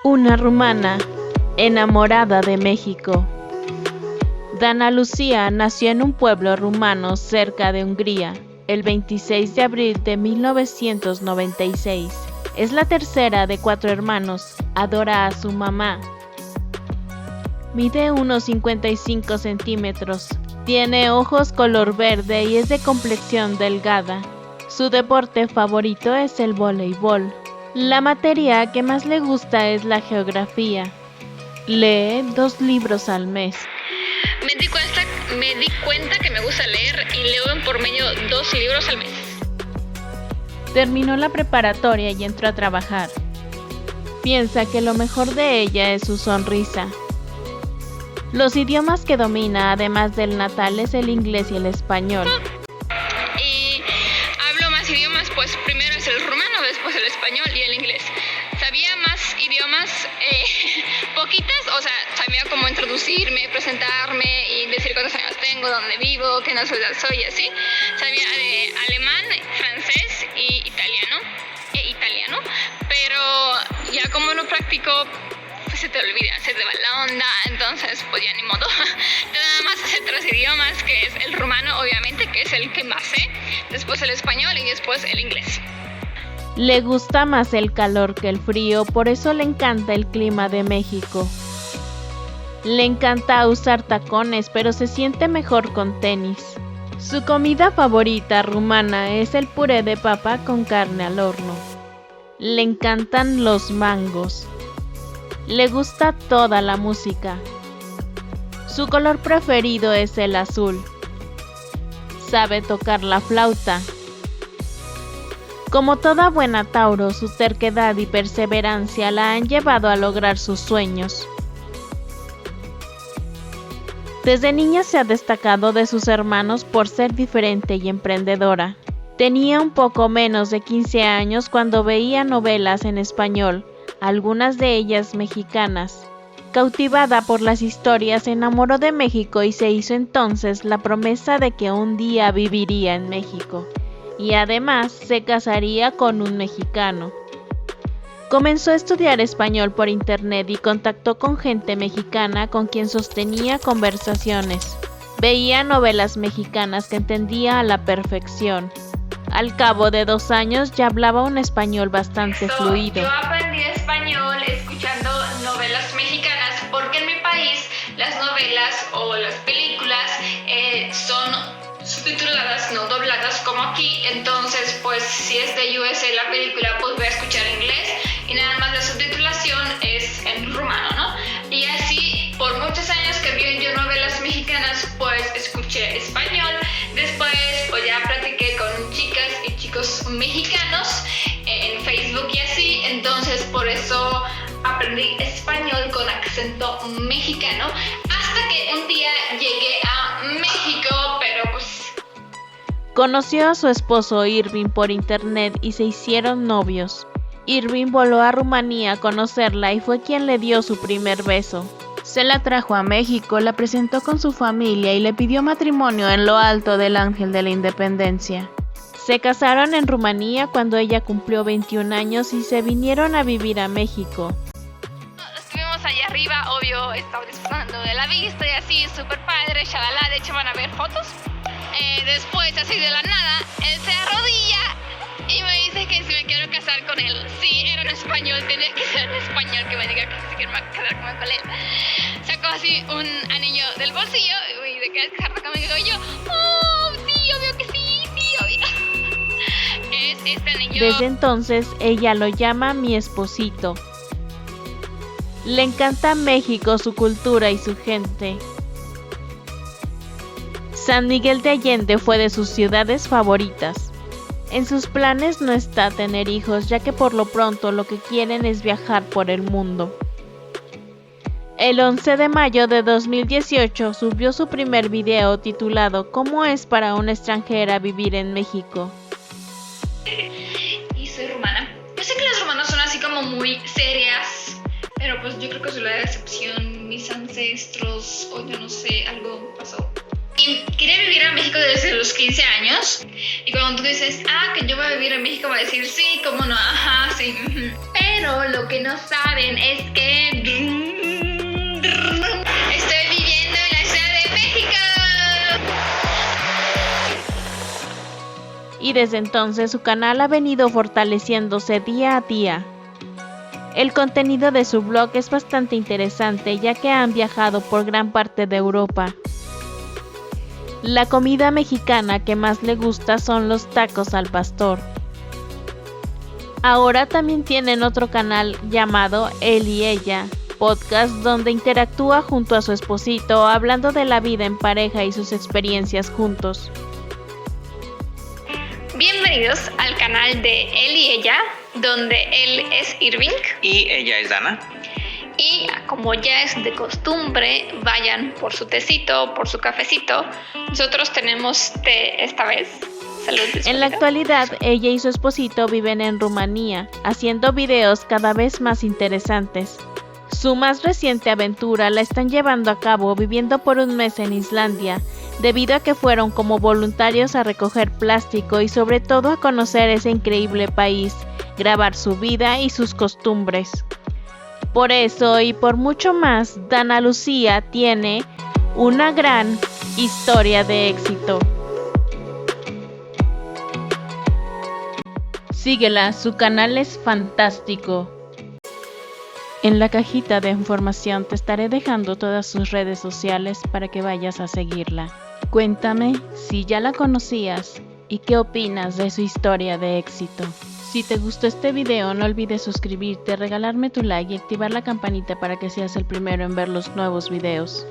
Una rumana enamorada de México. Dana Lucía nació en un pueblo rumano cerca de Hungría el 26 de abril de 1996. Es la tercera de 4 hermanos. Adora a su mamá. Mide unos 55 centímetros. Tiene ojos color verde y es de complexión delgada. Su deporte favorito es el voleibol. La materia que más le gusta es la geografía. Lee 2 libros al mes. Me di cuenta que me gusta leer y leo en por medio 2 libros al mes. Terminó la preparatoria y entró a trabajar. Piensa que lo mejor de ella es su sonrisa. Los idiomas que domina, además del natal, es el inglés y el español. Y hablo más idiomas, pues primero es el rumano, después el español y el inglés. Sabía más idiomas, poquitas, o sea, sabía cómo introducirme, presentarme y decir cuántos años tengo, dónde vivo, qué nacionalidad soy y así. Sabía de alemán, francés y italiano, pero ya como no practico, pues se te olvida, se te va la onda, entonces pues ya ni modo. Nada más sé 3 idiomas, que es el rumano, obviamente, que es el que más sé, después el español y después el inglés. Le gusta más el calor que el frío, por eso le encanta el clima de México. Le encanta usar tacones, pero se siente mejor con tenis. Su comida favorita rumana es el puré de papa con carne al horno. Le encantan los mangos. Le gusta toda la música. Su color preferido es el azul. Sabe tocar la flauta. Como toda buena Tauro, su terquedad y perseverancia la han llevado a lograr sus sueños. Desde niña se ha destacado de sus hermanos por ser diferente y emprendedora. Tenía un poco menos de 15 años cuando veía novelas en español, algunas de ellas mexicanas. Cautivada por las historias, se enamoró de México y se hizo entonces la promesa de que un día viviría en México. Y además se casaría con un mexicano. Comenzó a estudiar español por internet y contactó con gente mexicana con quien sostenía conversaciones. Veía novelas mexicanas que entendía a la perfección. Al cabo de 2 años ya hablaba un español bastante fluido. Yo aprendí español escuchando novelas mexicanas porque en mi país las novelas o las películas son subtituladas, no dobladas como aquí. Entonces pues si es de USA la película, pues voy a escuchar en inglés y nada más la subtitulación es en rumano, ¿no? Y así por muchos años que vi yo novelas mexicanas, pues escuché español. Después pues ya practiqué con chicas y chicos mexicanos en Facebook y así. Entonces por eso aprendí español con acento mexicano hasta que un día llegué a México, pero pues... Conoció a su esposo Irving por internet y se hicieron novios. Irving voló a Rumanía a conocerla y fue quien le dio su primer beso. Se la trajo a México, la presentó con su familia y le pidió matrimonio en lo alto del Ángel de la Independencia. Se casaron en Rumanía cuando ella cumplió 21 años y se vinieron a vivir a México. Estuvimos allá arriba, obvio, estaba disfrutando de la vista y así, súper padre, shalala. De hecho van a ver fotos. Después, así de la nada, él se arrodilla y me dice que si me quiero casar con él. Sí, era en español, tenía que ser en español que me diga que si quiero casar con él. Sacó así un anillo del bolsillo y de que casarme conmigo y yo, oh, sí, obvio que sí, obvio. Que es este anillo. Desde entonces, ella lo llama mi esposito. Le encanta México, su cultura y su gente. San Miguel de Allende fue de sus ciudades favoritas. En sus planes no está tener hijos, ya que por lo pronto lo que quieren es viajar por el mundo. El 11 de mayo de 2018 subió su primer video titulado ¿Cómo es para una extranjera vivir en México? Y soy rumana. Yo sé que las rumanas son así como muy serias, pero pues yo creo que soy la excepción. Mis mis ancestros, o yo no sé, algo pasó. Y quería vivir en México desde los 15 años. Y cuando tú dices, que yo voy a vivir en México, va a decir, sí, cómo no, ajá, sí. Pero lo que no saben es que estoy viviendo en la Ciudad de México. Y desde entonces su canal ha venido fortaleciéndose día a día. El contenido de su blog es bastante interesante, ya que han viajado por gran parte de Europa. La comida mexicana que más le gusta son los tacos al pastor. Ahora también tienen otro canal llamado Él y Ella, podcast donde interactúa junto a su esposito hablando de la vida en pareja y sus experiencias juntos. Bienvenidos al canal de Él y Ella, donde él es Irving y ella es Dana. Y como ya es de costumbre, vayan por su tecito, por su cafecito. Nosotros tenemos té esta vez. Salud. En la actualidad, ella y su esposito viven en Rumanía, haciendo videos cada vez más interesantes. Su más reciente aventura la están llevando a cabo viviendo por un mes en Islandia, debido a que fueron como voluntarios a recoger plástico y sobre todo a conocer ese increíble país, grabar su vida y sus costumbres. Por eso y por mucho más, Dana Lucía tiene una gran historia de éxito. Síguela, su canal es fantástico. En la cajita de información te estaré dejando todas sus redes sociales para que vayas a seguirla. Cuéntame si ya la conocías y qué opinas de su historia de éxito. Si te gustó este video, no olvides suscribirte, regalarme tu like y activar la campanita para que seas el primero en ver los nuevos videos.